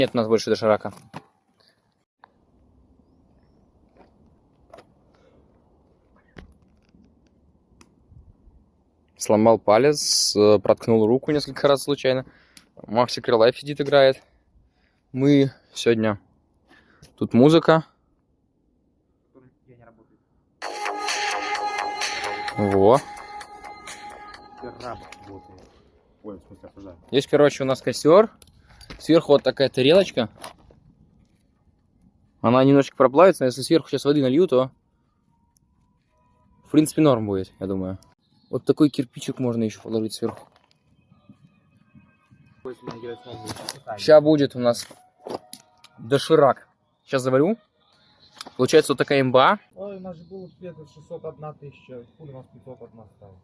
Нет у нас больше доширака. Сломал палец, проткнул руку несколько раз случайно. Максик Релайф сидит, играет. Мы сегодня... Тут музыка. Во. Здесь, короче, у нас костер. Сверху вот такая тарелочка. Она немножечко проплавится, но если сверху сейчас воды налью, то в принципе норм будет, я думаю. Вот такой кирпичик можно еще положить сверху. Сейчас будет у нас доширак. Сейчас заварю. Получается вот такая имба. Ой, у нас же было где-то 601 тысяча, хули у нас 501 стало.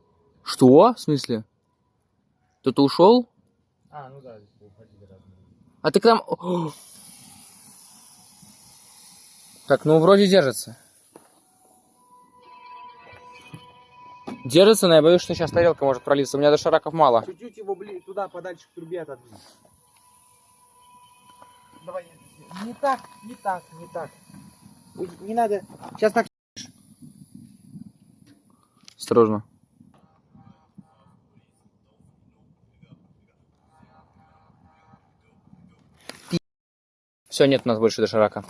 Что? В смысле? Кто-то ушел? А, ну да, здесь уходили разные. А ты к нам... О! Так, ну вроде держится. Держится, но я боюсь, что сейчас тарелка может пролиться. У меня дошираков мало. Чуть-чуть его туда, подальше к трубе отодвинь. Давай, не так, не так, не так. Не надо, сейчас так. Осторожно. Все, нет у нас больше доширака.